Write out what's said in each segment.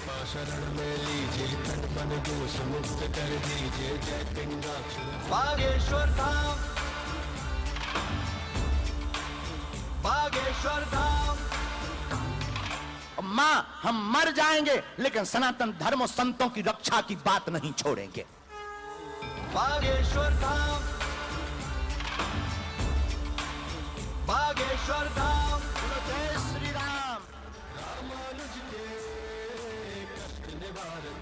शरण में लीजिए तन मन दोष मुक्त कर दीजिए जय पिंगाक्षर। बागेश्वर धाम, बागेश्वर धाम। मां, हम मर जाएंगे लेकिन सनातन धर्म और संतों की रक्षा की बात नहीं छोड़ेंगे। बागेश्वर धाम, बागेश्वर धाम। जय श्री राम। रामानुज के कष्ट निवारक।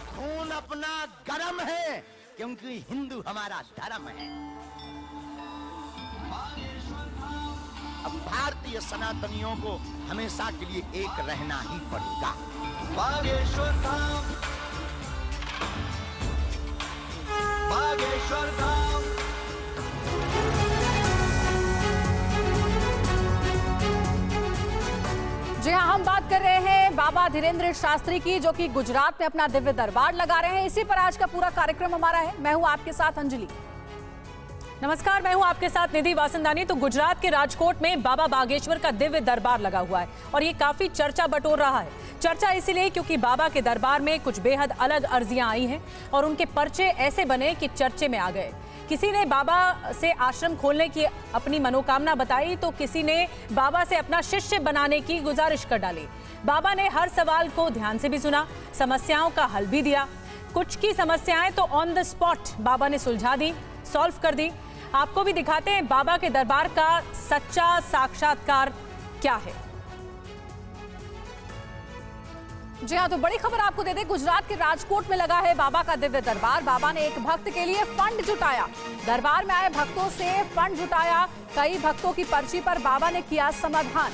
खून अपना गरम है क्योंकि हिंदू हमारा धर्म है। बागेश्वर धाम, अब भारतीय सनातनियों को हमेशा के लिए एक रहना ही पड़ेगा। बागेश्वर धाम, बागेश्वर धाम। जी हाँ, हम बात कर रहे हैं बाबा धीरेन्द्र शास्त्री की, जो कि गुजरात में अपना दिव्य दरबार लगा रहे हैं। इसी पर आज का पूरा कार्यक्रम हमारा है। मैं हूं आपके साथ अंजलि। नमस्कार, मैं हूं आपके साथ निधि वासंदानी। तो गुजरात के राजकोट में बाबा बागेश्वर का दिव्य दरबार लगा हुआ है और ये काफी चर्चा बटोर रहा है। चर्चा इसलिए क्योंकि बाबा के दरबार में कुछ बेहद अलग अर्जियां आई हैं और उनके पर्चे ऐसे बने कि चर्चे में आ गए। किसी ने बाबा से आश्रम खोलने की अपनी मनोकामना बताई तो किसी ने बाबा से अपना शिष्य बनाने की गुजारिश कर डाली। बाबा ने हर सवाल को ध्यान से भी सुना, समस्याओं का हल भी दिया। कुछ की समस्याएं तो ऑन द स्पॉट बाबा ने सुलझा दी, सॉल्व कर दी। आपको भी दिखाते हैं बाबा के दरबार का सच्चा साक्षात्कार क्या है। जी हाँ, तो बड़ी खबर आपको दे दें, गुजरात के राजकोट में लगा है बाबा का दिव्य दरबार। बाबा ने एक भक्त के लिए फंड जुटाया, दरबार में आए भक्तों से फंड जुटाया। कई भक्तों की पर्ची पर बाबा ने किया समाधान।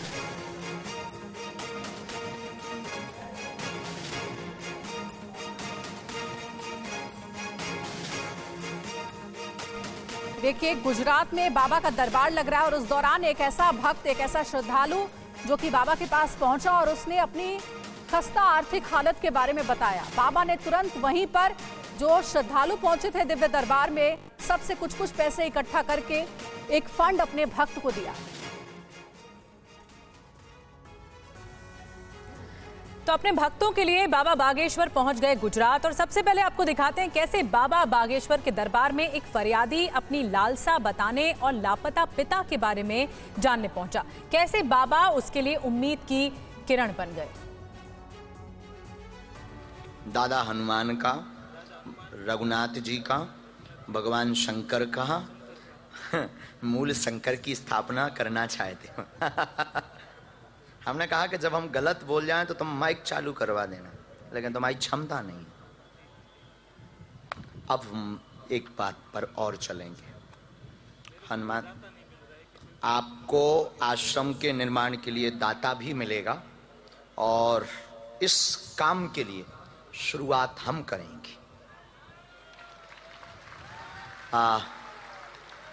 देखिए, गुजरात में बाबा का दरबार लग रहा है और उस दौरान एक ऐसा भक्त, एक ऐसा श्रद्धालु जो कि बाबा के पास पहुंचा और उसने अपनी खस्ता आर्थिक हालत के बारे में बताया। बाबा ने तुरंत वहीं पर जो श्रद्धालु पहुंचे थे दिव्य दरबार में, सबसे कुछ कुछ पैसे इकट्ठा करके एक फंड अपने भक्त को दिया। तो अपने भक्तों के लिए बाबा बागेश्वर पहुंच गए गुजरात। और सबसे पहले आपको दिखाते हैं कैसे बाबा बागेश्वर के दरबार में एक फरियादी अपनी लालसा बताने और लापता पिता के बारे में जानने पहुंचा। कैसे बाबा उसके लिए उम्मीद की किरण बन गए। दादा हनुमान का, रघुनाथ जी का, भगवान शंकर का, मूल शंकर की स्थापना करना चाहते। हमने कहा कि जब हम गलत बोल जाएं तो तुम माइक चालू करवा देना, लेकिन तुम्हारी क्षमता नहीं। अब हम एक बात पर और चलेंगे। हनुमान, आपको आश्रम के निर्माण के लिए दाता भी मिलेगा और इस काम के लिए शुरुआत हम करेंगे।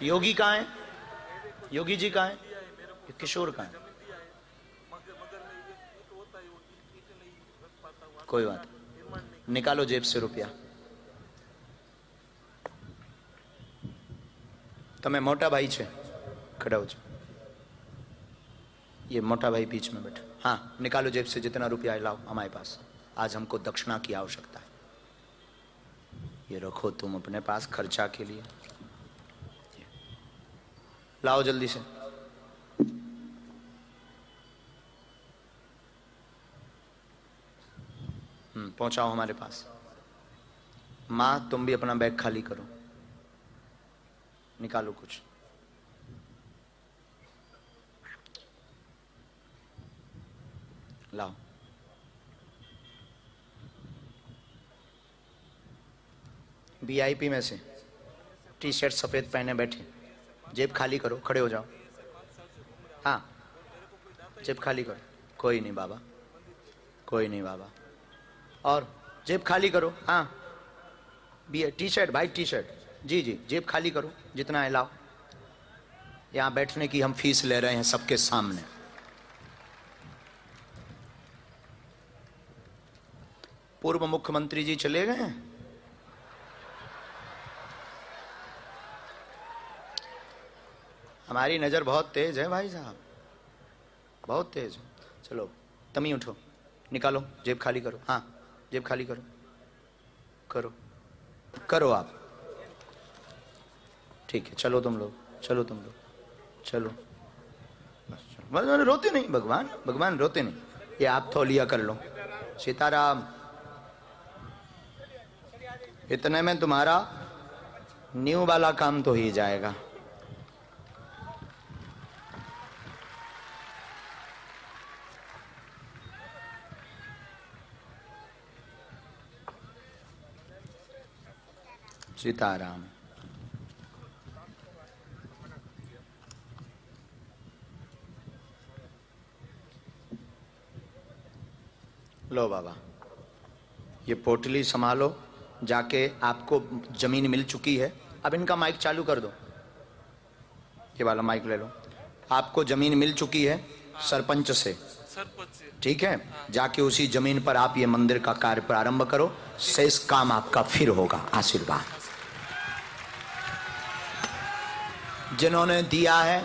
योगी कहाँ है? योगी जी कहाँ है? किशोर कहाँ है? कोई बात नहीं, निकालो जेब से रुपया। તમે મોટા ભાઈ છે, खड़ा हो जाओ। ये मोटा भाई बीच में बैठा। हाँ, निकालो जेब से जितना रुपया है लाओ हमारे पास। आज हमको दक्षिणा की आवश्यकता है। ये रखो तुम अपने पास खर्चा के लिए। लाओ जल्दी से। पहुंचाओ हमारे पास। माँ, तुम भी अपना बैग खाली करो, निकालो कुछ। लाओ। वीआईपी में से टी शर्ट सफेद पहने बैठे, जेब खाली करो, खड़े हो जाओ। हाँ, जेब खाली करो। कोई नहीं बाबा, कोई नहीं बाबा। और जेब खाली करो। हाँ, टी शर्ट भाई, टी शर्ट। जी जी, जेब खाली करो, जितना है लाओ। यहाँ बैठने की हम फीस ले रहे हैं सबके सामने। पूर्व मुख्यमंत्री जी चले गए हैं। हमारी नजर बहुत तेज है भाई साहब, बहुत तेज। चलो तमी उठो, निकालो, जेब खाली करो। हाँ, जेब खाली करो, करो करो आप। ठीक है, चलो तुम लोग, चलो तुम लोग, चलो बस चलो। भगवान रोते नहीं, भगवान भगवान रोते नहीं। ये आप तौलिया कर लो। सीताराम, इतने में तुम्हारा न्यू वाला काम तो ही जाएगा। सीताराम। लो बाबा, ये पोटली संभालो, जाके आपको जमीन मिल चुकी है। अब इनका माइक चालू कर दो, ये वाला माइक ले लो। आपको जमीन मिल चुकी है सरपंच से, ठीक है? जाके उसी जमीन पर आप ये मंदिर का कार्य प्रारंभ करो। शेष काम आपका फिर होगा। आशीर्वाद जिन्होंने दिया है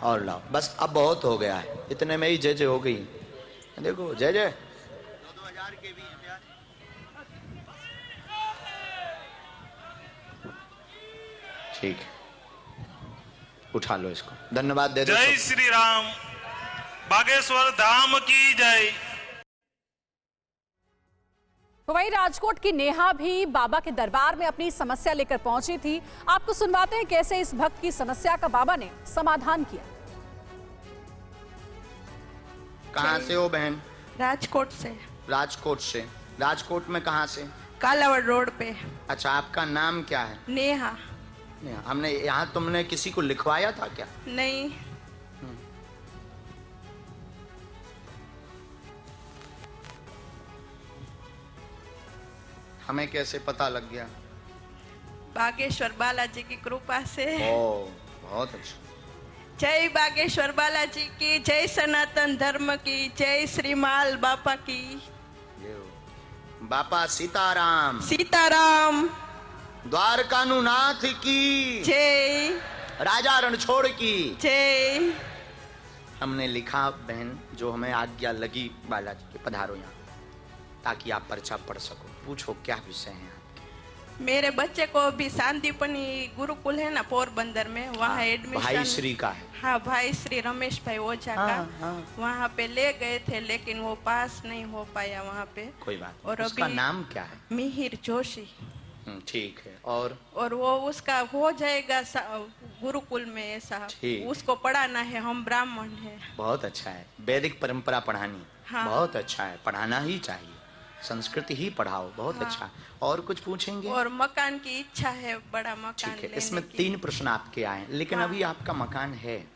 और लाओ। बस अब बहुत हो गया है, इतने में ही जय जय हो गई। देखो जय जय 2,000 के भी हैं। ठीक है, उठा लो इसको। धन्यवाद दे दो। जय श्री राम, बागेश्वर धाम की जय। तो वहीं राजकोट की नेहा भी बाबा के दरबार में अपनी समस्या लेकर पहुंची थी। आपको सुनवाते हैं कैसे इस भक्त की समस्या का बाबा ने समाधान किया। कहाँ से हो बहन? राजकोट से। राजकोट से। राजकोट में कहाँ से? कालावड़ रोड पे। अच्छा, आपका नाम क्या है? नेहा। हमने यहाँ तुमने किसी को लिखवाया था क्या? नहीं। हमें कैसे पता लग गया? बागेश्वर बालाजी की कृपा से। ओ, बहुत अच्छा। जय बागेश्वर बालाजी की, जय सनातन धर्म की, जय श्री माल बापा की। बापा सीताराम। सीताराम। द्वारकानुनाथ की जय। राजा रणछोड़ की जय। हमने लिखा बहन, जो हमें आज्ञा लगी बालाजी के, पधारो यहाँ ताकि आप पर्चा पढ़ सको। पूछो क्या विषय है? मेरे बच्चे को भी शांतिपनी गुरुकुल है ना पोरबंदर में, वहाँ एडमिशन। भाई श्री का है। हाँ, भाई श्री रमेश भाई ओझा का। वहाँ पे ले गए थे, लेकिन वो पास नहीं हो पाया वहाँ पे। कोई बात। और उसका अभी नाम क्या है? मिहिर जोशी। ठीक है। और वो उसका हो जाएगा गुरुकुल में ऐसा। उसको पढ़ाना है, हम ब्राह्मण हैं। बहुत अच्छा है, वैदिक परंपरा पढ़ानी। हाँ। बहुत अच्छा है, पढ़ाना ही चाहिए, संस्कृति ही पढ़ाओ। बहुत हाँ। अच्छा। और कुछ पूछेंगे? और मकान की इच्छा है, बड़ा मकान। ठीक है, लेने इसमें की। 3 प्रश्न आपके आए, लेकिन हाँ। अभी आपका मकान है।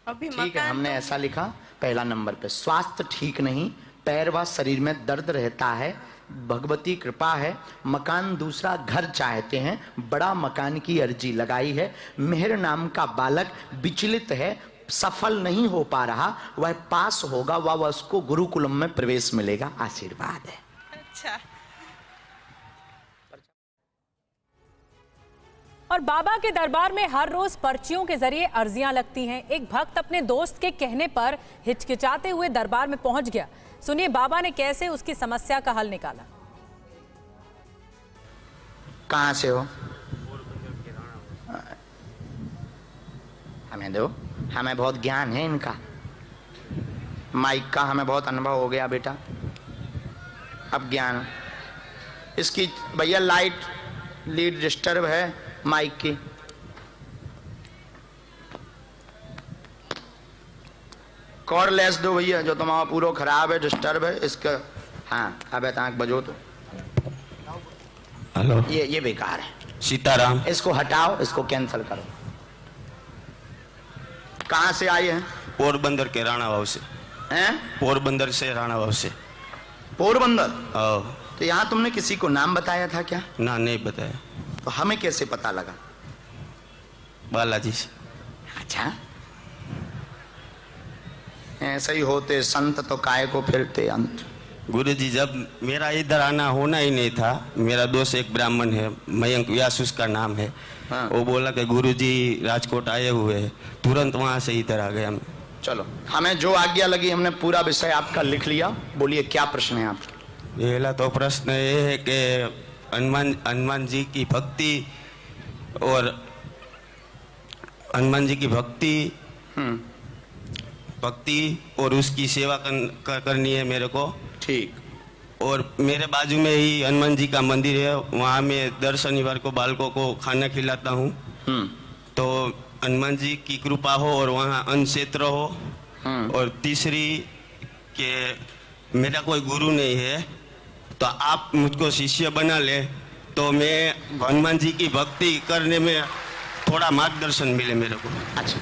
अभी ठीक है, मकान हमने तो- ऐसा लिखा पहला नंबर पे, स्वास्थ्य ठीक नहीं, पैर व शरीर में दर्द रहता है, भगवती कृपा है। मकान दूसरा घर चाहते हैं, बड़ा मकान की अर्जी लगाई है। मेहर नाम का बालक विचलित है, सफल नहीं हो पा रहा, वह पास होगा, वह उसको गुरुकुलम में प्रवेश मिलेगा। आशीर्वाद है। अच्छा। और बाबा के दरबार में हर रोज पर्चियों के जरिए अर्जियां लगती हैं। एक भक्त अपने दोस्त के कहने पर हिचकिचाते हुए दरबार में पहुंच गया। सुनिए बाबा ने कैसे उसकी समस्या का हल निकाला। कहाँ से हो? हमें दो, हमें बहुत ज्ञान है इनका, माइक का हमें बहुत अनुभव हो गया बेटा। अब ज्ञान इसकी, भैया लाइट लीड डिस्टर्ब है माइक की। कॉर्डलेस दो भैया, जो तुम्हारा पूरा खराब है, डिस्टर्ब है इसका। हाँ, अब आंख बजो तो। हेलो, ये बेकार है। सीताराम। इसको हटाओ, इसको कैंसिल करो। कहाँ से आए हैं? पोरबंदर के राणा भाव से। हैं? पोरबंदर से राणा भाव से। पोरबंदर? आओ। तो यहाँ तुमने किसी को नाम बताया था क्या? ना, नहीं बताया। तो हमें कैसे पता लगा? बालाजी से। अच्छा, ऐसे ही होते संत तो काय को फिरते अंत। गुरुजी, जब मेरा इधर आना होना ही नहीं था, मेरा दोस्त एक ब्राह्मण है, मयंक व्यास उसका नाम है। हाँ। वो बोला कि गुरुजी राजकोट आए हुए हैं, तुरंत वहाँ से इधर आ गया मैं। चलो, हमें जो आज्ञा लगी हमने पूरा विषय आपका लिख लिया। बोलिए क्या प्रश्न है आपका? पहला तो प्रश्न ये है कि हनुमान जी की भक्ति और हनुमान जी की भक्ति और उसकी सेवा करनी है मेरे को। ठीक। और मेरे बाजू में ही हनुमान जी का मंदिर है, वहाँ मैं दर शनिवार को बालकों को खाना खिलाता हूँ। तो हनुमान जी की कृपा हो और वहाँ अन्न क्षेत्र हो। और तीसरी कि मेरा कोई गुरु नहीं है, तो आप मुझको शिष्य बना ले तो मैं हनुमान जी की भक्ति करने में थोड़ा मार्गदर्शन मिले मेरे को। अच्छा,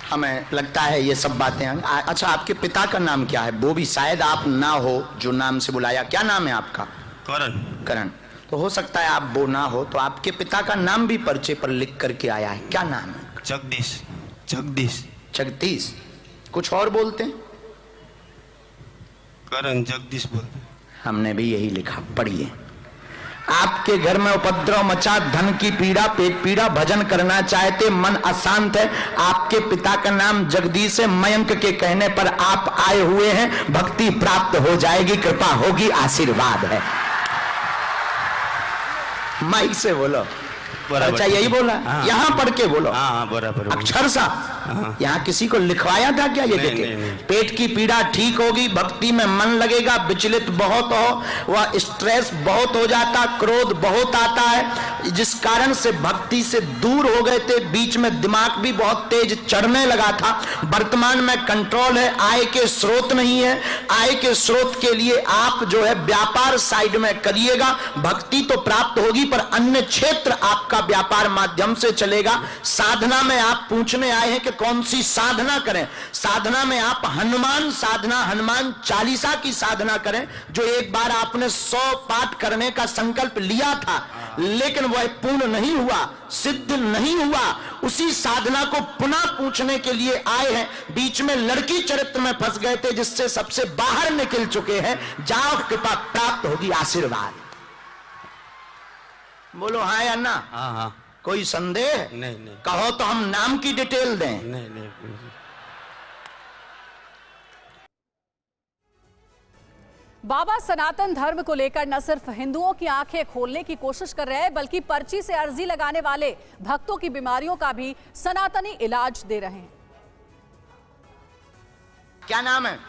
हमें लगता है ये सब बातें अच्छा, आपके पिता का नाम क्या है? वो भी शायद आप ना हो जो नाम से बुलाया। क्या नाम है आपका? करण। करण। तो हो सकता है आप वो ना हो, तो आपके पिता का नाम भी पर्चे पर लिख करके आया है। क्या नाम है? जगदीश। जगदीश। जगदीश। कुछ और बोलते हैं? करण जगदीश बोलते। हमने भी यही लिखा। पढ़िए। आपके घर में उपद्रव मचा, धन की पीड़ा, पेट पीड़ा, भजन करना चाहते, मन अशांत है। आपके पिता का नाम जगदीश है। मयंक के कहने पर आप आए हुए हैं। भक्ति प्राप्त हो जाएगी, कृपा होगी, आशीर्वाद है। माइक से बोलो। अच्छा, यही बोला? यहाँ पढ़ के बोलो। हाँ, बराबर। अक्षर सा। यहाँ किसी को लिखवाया था क्या? ये देखे। पेट की पीड़ा ठीक होगी, भक्ति में मन लगेगा, विचलित बहुत हो, वह स्ट्रेस बहुत हो जाता, क्रोध बहुत आता है, जिस कारण से भक्ति से दूर हो गए थे। बीच में दिमाग भी बहुत तेज चढ़ने लगा था। वर्तमान में कंट्रोल है, आय के स्रोत नहीं है। आय के स्रोत के लिए आप जो है व्यापार साइड में करिएगा। भक्ति तो प्राप्त होगी पर अन्य क्षेत्र आपका व्यापार माध्यम से चलेगा। साधना में आप पूछने आए हैं कि कौन सी साधना करें। साधना में आप हनुमान साधना, हनुमान चालीसा की साधना करें, जो एक बार आपने 100 पाठ करने का संकल्प लिया था, लेकिन वह पूर्ण नहीं हुआ, सिद्ध नहीं हुआ। उसी साधना को पुनः पूछने के लिए आए हैं। बीच में लड़की चरित्र में फंस गए थे, जिससे सबसे बाहर निकल चुके हैं। जाओ, कृपा प्राप्त होगी, आशीर्वाद। बोलो हाँ या ना? हाँ हाँ। कोई संदेह? नहीं नहीं। कहो तो हम नाम की डिटेल दें? नहीं नहीं। बाबा सनातन धर्म को लेकर न सिर्फ हिंदुओं की आंखें खोलने की कोशिश कर रहे हैं, बल्कि पर्ची से अर्जी लगाने वाले भक्तों की बीमारियों का भी सनातनी इलाज दे रहे हैं। क्या नाम है?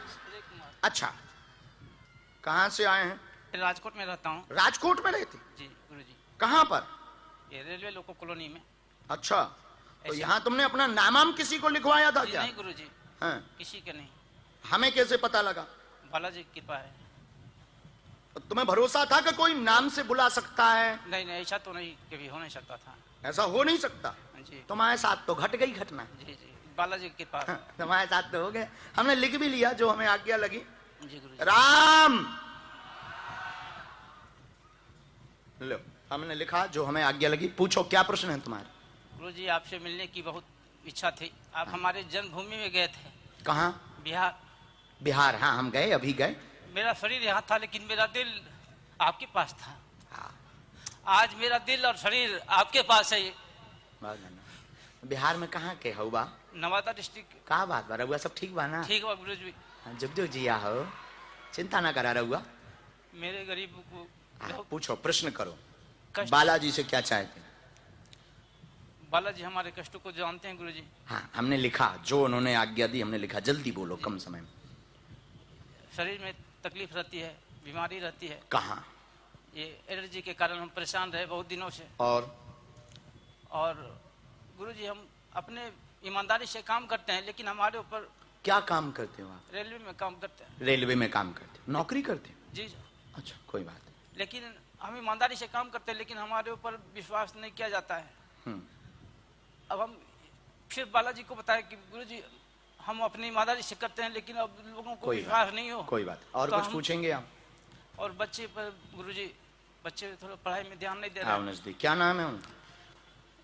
अच्छा, कहां से आए हैं? राजकोट में रहता हूँ। राजकोट में रहते? जी गुरुजी। कहां पर? ये रेलवे लोको कॉलोनी में। अच्छा, तो यहाँ तुमने अपना नाम किसी को लिखवाया था क्या? नहीं गुरुजी। हाँ। किसी के नहीं। हमें कैसे पता लगा? बालाजी की कृपा है। तो तुम्हें भरोसा था कि कोई नाम से बुला सकता है? नहीं नहीं, ऐसा तो नहीं कभी हो नहीं सकता था। ऐसा हो नहीं सकता? जी। तुम्हारे साथ तो घट गई घटना। जी जी, बालाजी की कृपा। तुम्हारे साथ तो हो गए। हमने लिख भी लिया जो हमें आज्ञा लगी। जी गुरुजी। राम, लो, हमने लिखा जो हमें आज्ञा लगी। पूछो क्या प्रश्न है तुम्हारे? गुरुजी, आपसे मिलने की बहुत इच्छा थी। आप हमारे जन्मभूमि में गए थे। कहाँ? बिहार। बिहार? हाँ, हम गए, अभी गए। मेरा शरीर यहाँ था, लेकिन मेरा दिल आपके पास था। हाँ। आज मेरा दिल और शरीर आपके पास है। बिहार में कहाँ के हो बा? नवादा डिस्ट्रिक्ट। कहा बात बा रहुआ? सब ठीक बा ना? ठीक बा गुरुजी। जुग जुग जिया हो, चिंता ना करा रहुआ। मेरे गरीब को पूछो, प्रश्न करो। कष्ट। बालाजी से क्या चाहते? बालाजी हमारे कष्टों को जानते हैं गुरुजी। हाँ, हमने लिखा जो उन्होंने आज्ञा दी, हमने लिखा। जल्दी बोलो, कम समय में। शरीर में तकलीफ रहती है, बीमारी रहती है। कहाँ? ये एलर्जी के कारण हम परेशान रहे बहुत दिनों से। और गुरुजी, हम अपने ईमानदारी से काम करते हैं, लेकिन हमारे ऊपर। क्या काम करते हो आप? रेलवे में काम करते हैं। रेलवे में काम करते हो? नौकरी करते हो? जी। अच्छा, कोई बात नहीं। लेकिन हम ईमानदारी से काम करते हैं, लेकिन हमारे ऊपर विश्वास नहीं किया जाता है। अब हम फिर बालाजी को बताया कि गुरुजी, हम अपनी ईमानदारी से करते हैं, लेकिन अब लोगों को विश्वास नहीं हो। कोई बात। और तो कुछ पूछेंगे आप? और बच्चे पर गुरुजी, बच्चे थोड़ा पढ़ाई में ध्यान नहीं दे रहे। नजदीक। क्या नाम है उनका?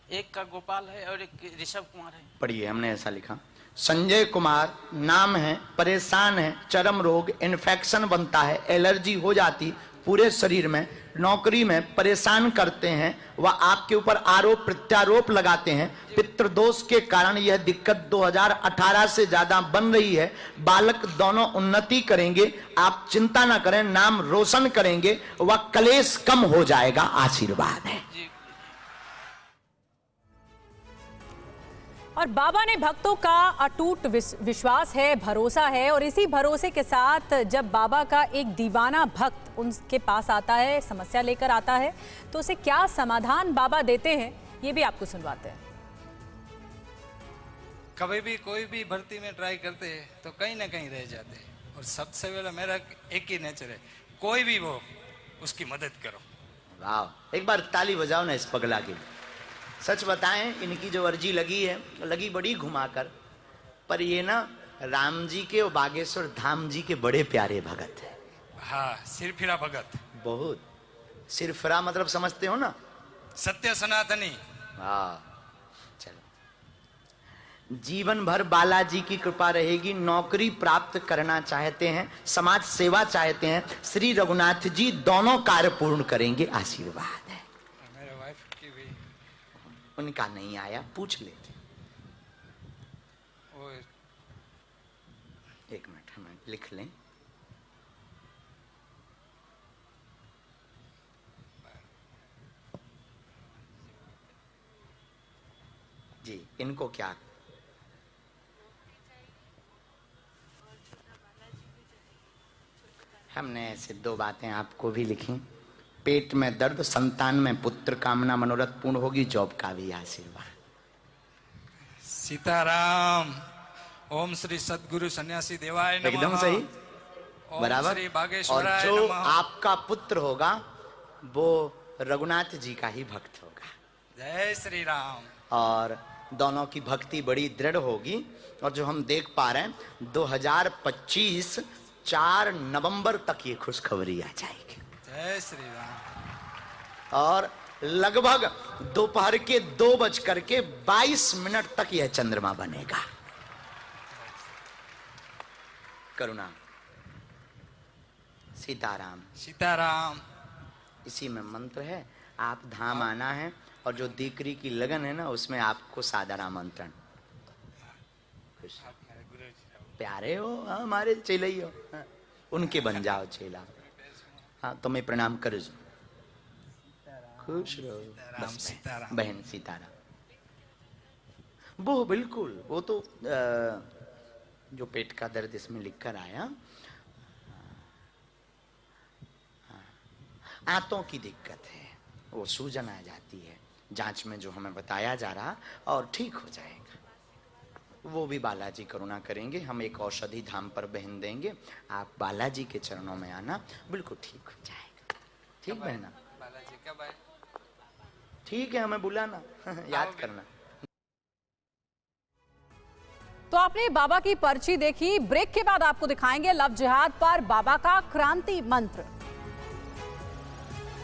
एक का गोपाल है और एक ऋषभ कुमार है। पढ़िए, हमने ऐसा लिखा। संजय कुमार नाम है, परेशान है, चर्म रोग, इन्फेक्शन बनता है, एलर्जी हो जाती पूरे शरीर में, नौकरी में परेशान करते हैं, वह आपके ऊपर आरोप प्रत्यारोप लगाते हैं, पितृदोष के कारण यह दिक्कत 2018 से ज्यादा बन रही है। बालक दोनों उन्नति करेंगे, आप चिंता ना करें, नाम रोशन करेंगे, वह कलेश कम हो जाएगा, आशीर्वाद है। और बाबा ने भक्तों का अटूट विश्वास है, भरोसा है, और इसी भरोसे के साथ जब बाबा का एक दीवाना भक्त उनके पास आता है, समस्या लेकर आता है, तो उसे क्या समाधान बाबा देते हैं, ये भी आपको सुनवाते हैं। कभी भी कोई भी भर्ती में ट्राई करते हैं तो कहीं ना कहीं रह जाते हैं, और सबसे पहले मेरा एक ही नेचर है, कोई भी वो उसकी मदद करो। वाह, एक बार ताली बजाओ ना इस पगला के। सच बताएं, इनकी जो अर्जी लगी है, लगी बड़ी घुमाकर, पर ये ना राम जी के और बागेश्वर धाम जी के बड़े प्यारे भगत है। हाँ, सिरफिरा भगत। बहुत। सिरफिरा मतलब समझते हो ना? सत्य सनातनी। हाँ, चलो। जीवन भर बालाजी की कृपा रहेगी। नौकरी प्राप्त करना चाहते हैं, समाज सेवा चाहते हैं, श्री रघुनाथ जी दोनों कार्य पूर्ण करेंगे, आशीर्वाद है। मेरे वाइफ की भी उनका नहीं आया, पूछ लेते। एक मिनट, हम लिख लें। जी, इनको क्या? हमने ऐसे 2 बातें आपको भी लिखी। पेट में दर्द, संतान में पुत्र कामना मनोरथ पूर्ण होगी, जॉब का भी आशीर्वाद। सीताराम। ओम श्री सद्गुरु सन्यासी देवाय नमः। एकदम सही, बराबर। श्री बागेश्वराय और जो नमः। आपका पुत्र होगा वो रघुनाथ जी का ही भक्त होगा। जय श्री राम। और दोनों की भक्ति बड़ी दृढ़ होगी। और जो हम देख पा रहे हैं 2025 4 नवंबर तक ये खुशखबरी आ जाएगी। जय श्री राम। और लगभग दोपहर के 2:22 तक यह चंद्रमा बनेगा। करुणा। सीताराम। सीताराम। इसी में मंत्र है। आप धाम आना है, और जो दीकरी की लगन है ना, उसमें आपको सादर आमंत्रण। प्यारे हो, हमारे चेले ही हो, उनके बन जाओ चेला। हाँ, तो मैं प्रणाम कर। खुश रहो सीताराम। बहन सीताराम। वो बिल्कुल, वो तो जो पेट का दर्द इसमें लिखकर आया, आंतों की दिक्कत है, वो सूजन आ जाती है, जांच में जो हमें बताया जा रहा, और ठीक हो जाएगा। वो भी बालाजी करुणा करेंगे। हम एक औषधि धाम पर बहन देंगे, आप बालाजी के चरणों में आना, बिल्कुल ठीक हो जाएगा। ठीक बहना? बालाजी कब आए? ठीक है, हमें बुलाना, याद करना। तो आपने बाबा की पर्ची देखी। ब्रेक के बाद आपको दिखाएंगे लव जिहाद पर बाबा का क्रांति मंत्र।